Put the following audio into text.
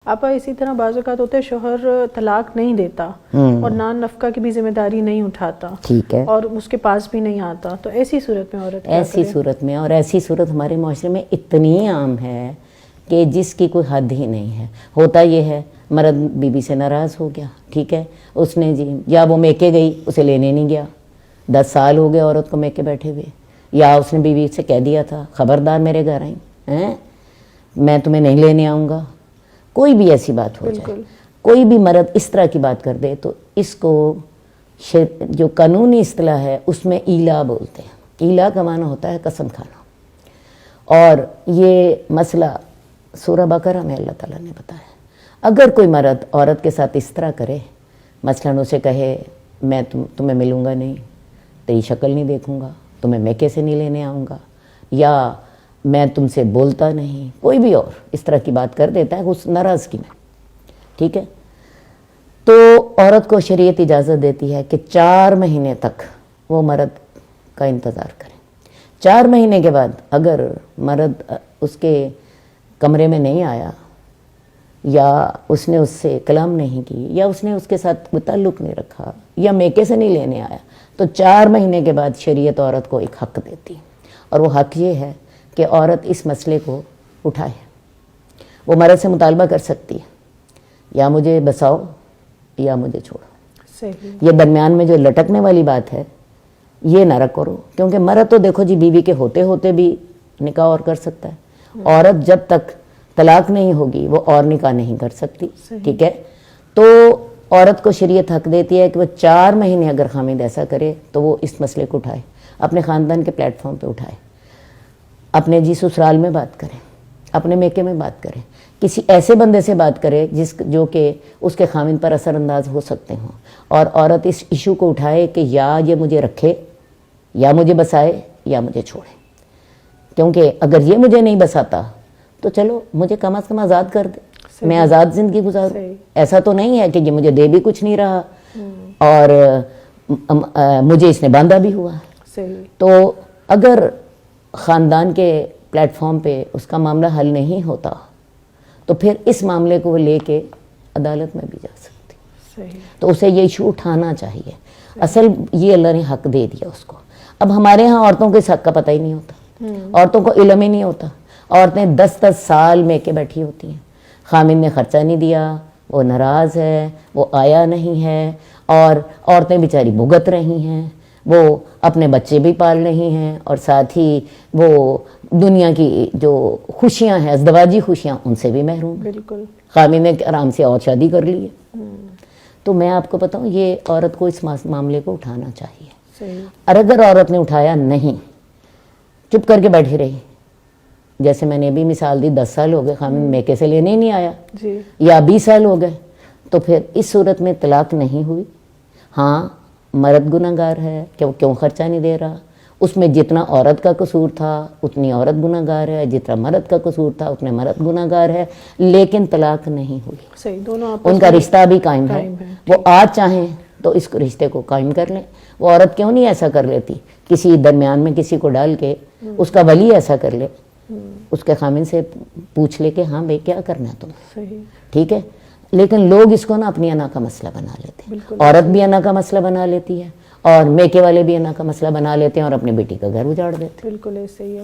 آپا اسی طرح بعض اوقات ہوتے ہیں شوہر طلاق نہیں دیتا اور نان نفقہ کی بھی ذمہ داری نہیں اٹھاتا، ٹھیک ہے، اور اس کے پاس بھی نہیں آتا، تو ایسی صورت میں عورت ایسی صورت میں، اور ایسی صورت ہمارے معاشرے میں اتنی عام ہے کہ جس کی کوئی حد ہی نہیں ہے۔ ہوتا یہ ہے مرد بیوی سے ناراض ہو گیا، ٹھیک ہے، اس نے جی یا وہ میکے گئی، اسے لینے نہیں گیا، 10 سال ہو گئے عورت کو میکے بیٹھے ہوئے، یا اس نے بیوی سے کہہ دیا تھا خبردار میرے گھر آئیں ہیں میں تمہیں نہیں لینے آؤں گا، کوئی بھی ایسی بات ہو جائے، کوئی بھی مرد اس طرح کی بات کر دے تو اس کو جو قانونی اصطلاح ہے اس میں ایلا بولتے ہیں۔ ایلا کا معنی ہوتا ہے قسم کھانا، اور یہ مسئلہ سورہ بقرہ میں اللہ تعالیٰ نے بتایا۔ اگر کوئی مرد عورت کے ساتھ اس طرح کرے، مثلاً اسے کہے میں تمہیں ملوں گا نہیں، تیری شکل نہیں دیکھوں گا، تمہیں میکے سے نہیں لینے آؤں گا، یا میں تم سے بولتا نہیں، کوئی بھی اور اس طرح کی بات کر دیتا ہے اس ناراضگی میں، ٹھیک ہے، تو عورت کو شریعت اجازت دیتی ہے کہ 4 مہینے تک وہ مرد کا انتظار کرے۔ 4 مہینے کے بعد اگر مرد اس کے کمرے میں نہیں آیا، یا اس نے اس سے کلام نہیں کی، یا اس نے اس کے ساتھ کوئی تعلق نہیں رکھا، یا میکے سے نہیں لینے آیا، تو 4 مہینے کے بعد شریعت عورت کو ایک حق دیتی ہے، اور وہ حق یہ ہے کہ عورت اس مسئلے کو اٹھائے۔ وہ مرد سے مطالبہ کر سکتی ہے یا مجھے بساؤ یا مجھے چھوڑو۔ صحیح۔ یہ درمیان میں جو لٹکنے والی بات ہے یہ نہ کرو، کیونکہ مرد تو دیکھو جی بیوی کے ہوتے ہوتے بھی نکاح اور کر سکتا ہے، عورت جب تک طلاق نہیں ہوگی وہ اور نکاح نہیں کر سکتی، ٹھیک ہے، تو عورت کو شریعت حق دیتی ہے کہ وہ 4 مہینے اگر خامد ایسا کرے تو وہ اس مسئلے کو اٹھائے، اپنے خاندان کے پلیٹ فارم پہ اٹھائے، اپنے جی سسرال میں بات کریں، اپنے میکے میں بات کریں، کسی ایسے بندے سے بات کرے جو کہ اس کے خامد پر اثر انداز ہو سکتے ہوں، اور عورت اس ایشو کو اٹھائے کہ یا یہ مجھے رکھے یا مجھے بسائے یا مجھے چھوڑے، کیونکہ اگر یہ مجھے نہیں بساتا تو چلو مجھے کم از کم آزاد کر دے، میں آزاد زندگی گزاروں، ایسا تو نہیں ہے کہ یہ مجھے دے بھی کچھ نہیں رہا اور مجھے اس نے باندھا بھی ہوا ہے۔ تو اگر خاندان کے پلیٹ فارم پہ اس کا معاملہ حل نہیں ہوتا تو پھر اس معاملے کو وہ لے کے عدالت میں بھی جا سکتی، تو اسے یہ ایشو اٹھانا چاہیے۔ اصل یہ اللہ نے حق دے دیا اس کو۔ اب ہمارے ہاں عورتوں کو اس حق کا پتہ ہی نہیں ہوتا، عورتوں کو علم ہی نہیں ہوتا، عورتیں 10 سال میں کے بیٹھی ہوتی ہیں، خامد نے خرچہ نہیں دیا، وہ ناراض ہے، وہ آیا نہیں ہے، اور عورتیں بیچاری بھگت رہی ہیں، وہ اپنے بچے بھی پال رہی ہیں، اور ساتھ ہی وہ دنیا کی جو خوشیاں ہیں ازدواجی خوشیاں ان سے بھی محروم ہیں۔ بالکل، خامد نے آرام سے اور شادی کر لی ہے۔ تو میں آپ کو بتاؤں یہ عورت کو اس معاملے کو اٹھانا چاہیے، اور اگر عورت نے اٹھایا نہیں، چپ کر کے بیٹھی رہی، جیسے میں نے بھی مثال دی، 10 سال ہو گئے خامد میکے سے لینے ہی نہیں آیا، یا 20 سال ہو گئے، تو پھر اس صورت میں طلاق نہیں ہوئی۔ ہاں مرد گناہگار ہے کہ وہ کیوں خرچہ نہیں دے رہا، اس میں جتنا عورت کا قصور تھا اتنی عورت گناہگار ہے، جتنا مرد کا قصور تھا اتنے مرد گناہگار ہے، لیکن طلاق نہیں ہوئی، ان کا رشتہ بھی قائم ہے۔ وہ آج چاہیں تو اس رشتے کو قائم کر لیں، وہ عورت کیوں نہیں ایسا کر لیتی، کسی درمیان میں کسی کو ڈال کے اس کا ولی ایسا کر لے، اس کے خامن سے پوچھ لے کہ ہاں بھئی کیا کرنا ہے تمہیں، ٹھیک ہے، لیکن لوگ اس کو نا اپنی انا کا مسئلہ بنا لیتے ہیں، عورت بھی انا کا مسئلہ بنا لیتی ہے، اور میکے والے بھی انا کا مسئلہ بنا لیتے ہیں، اور اپنی بیٹی کا گھر اجاڑ دیتے ہیں۔ بالکل ایسے ہی ہے۔